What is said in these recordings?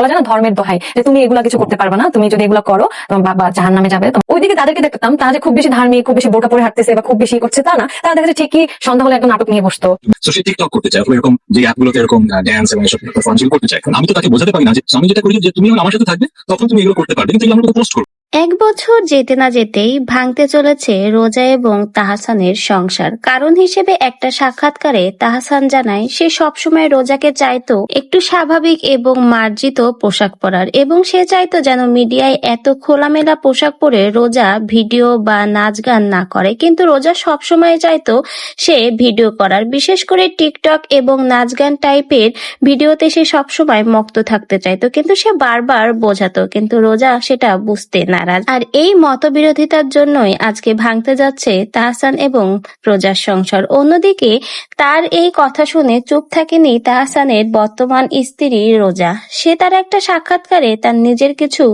বলা যায় না ধর্মের দোহাই যে তুমি এগুলা কিছু করতে পারবে না, তুমি যদি এগুলো করো তোমার বাবা জাহান্নামে যাবে। ওইদিকে তাদেরকে দেখতাম তারা যে খুব বেশি ধার্মিক, খুব বেশি বোরকা পরে হাঁটতেছে বা খুব বেশি করছে তা না, তারা দেখা যায় ঠিকই সন্ধ্যা হলে একটা নাটক নিয়ে বসতো। তো সে টিকটক করতে চায়, এরকম যে অ্যাপগুলোতে এরকম ড্যান্স এবং এসব পারফরমেন্স করতে চায়। আমি তো তাকে বোঝাতে পারি না যে আমি যেটা করি যে তুমি যখন আমার সাথে থাকবে তখন তুমি এগুলো করতে পারবে, কিন্তু এগুলো আমরা পোস্ট করবো। 1 বছর যেতে না যেতেই ভাঙতে চলেছে রোজা এবং তাহসানের সংসার। কারণ হিসেবে একটা সাক্ষাৎকারে তাহসান জানায় সে সবসময় রোজাকে চাইতো একটু স্বাভাবিক এবং মার্জিত পোশাক পরার, এবং সে চাইতো যেন মিডিয়ায় এত খোলামেলা পোশাক পরে রোজা ভিডিও বা নাচ গান না করে। কিন্তু রোজা সবসময় চাইতো সে ভিডিও করার, বিশেষ করে টিকটক এবং নাচ গান টাইপের ভিডিওতে সে সবসময় মক্ত থাকতে চাইতো, কিন্তু সে বারবার বোঝাতো, কিন্তু রোজা সেটা বুঝতে নারাজ। আর এই মতবিরোধিতার জন্যই আজকে ভাঙতে যাচ্ছে তাহসান এবং রোজার সংসার। অন্যদিকে তার এই কথা শুনে চুপ থাকেনি তাহসানের বর্তমান স্ত্রী রোজা। সে তার একটা সাক্ষাৎকারে তার নিজের কিছু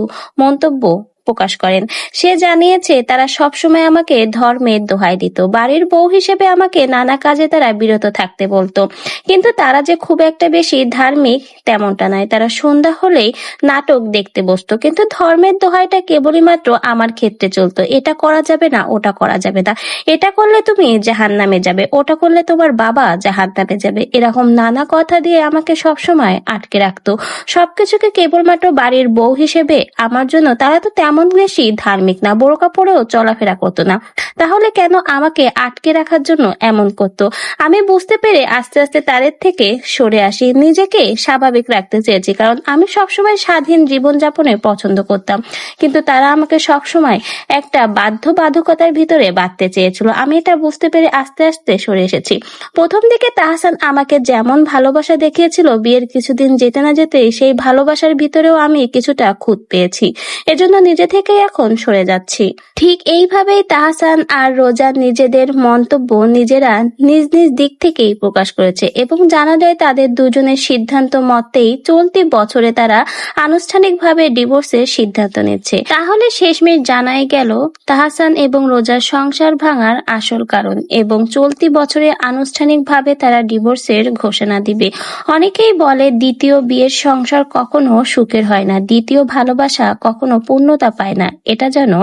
মন্তব্য প্রকাশ করেন। সে জানিয়েছে তারা সবসময় আমাকে ধর্মের দোহাই দিত, বাড়ির বউ হিসেবে আমাকে নানা কাজে তারা বিরত থাকতে বলতো, কিন্তু তারা যে খুব একটা বেশি ধার্মিক তেমনটা নয়। তারা সন্ধ্যা হলেই নাটক দেখতে বসতো, কিন্তু ধর্মের দোহাইটা কেবলই মাত্র আমার ক্ষেত্রে চলতো। এটা করা যাবে না, ওটা করা যাবে না, এটা করলে তুমি জাহান্নামে যাবে, ওটা করলে তোমার বাবা জাহান্নামে যাবে, এরকম নানা কথা দিয়ে আমাকে সবসময় আটকে রাখতো। সবকিছুকে কেবলমাত্র বাড়ির বউ হিসেবে আমার জন্য তারা তো তেমন বেশি ধার্মিক না, বোরকা পরেও চলাফেরা করতো না, তাহলে কেন আমাকে আটকে রাখার জন্য এমন করতো? আমি বুঝতে পেরে আস্তে আস্তে তাদের থেকে সরে আসি, নিজেকে স্বাভাবিক রাখতে চেয়েছি, কারণ আমি সবসময় স্বাধীন জীবনযাপনে পছন্দ করতাম, কিন্তু তারা আমাকে সবসময় একটা বাধ্যবাধকতার ভিতরে বাঁধতে চেয়েছিল। আমি এটা বুঝতে পেরে আস্তে আস্তে সরে এসেছি। প্রথম দিকে তাহসান আমাকে যেমন ভালোবাসা দেখিয়েছিল, বিয়ের কিছুদিন যেতে না যেতেই সেই ভালোবাসার ভিতরেও আমি কিছুটা খুঁত পেয়েছি, এজন্য নিজে থেকেই এখন সরে যাচ্ছি। ঠিক এইভাবেই তাহসান আর রোজা নিজেদের মন্তব্য নিজেরা নিজ নিজ দিক থেকেই প্রকাশ করেছে, এবং জানা যায় তাদের দুজনের সিদ্ধান্ত মতেই চলতি বছরে তারা আনুষ্ঠানিকভাবে ডিভোর্সের সিদ্ধান্ত নিচ্ছে। তাহলে শেষমেশ জানাই গেল তাহসান এবং রোজার সংসার ভাঙার আসল কারণ, এবং চলতি বছরে আনুষ্ঠানিকভাবে তারা ডিভোর্সের ঘোষণা দিবে। অনেকেই বলে দ্বিতীয় বিয়ের সংসার কখনো সুখের হয় না, দ্বিতীয় ভালোবাসা কখনো পূর্ণতা পায় না। এটা যেন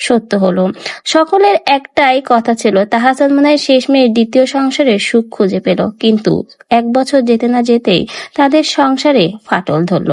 সত্য হলো। সকলের একটাই কথা ছিল, তাহসান মনে হয় শেষমেশ দ্বিতীয় সংসারে সুখ খুঁজে পেল, কিন্তু 1 বছর যেতে না যেতেই তাদের সংসারে ফাটল ধরল।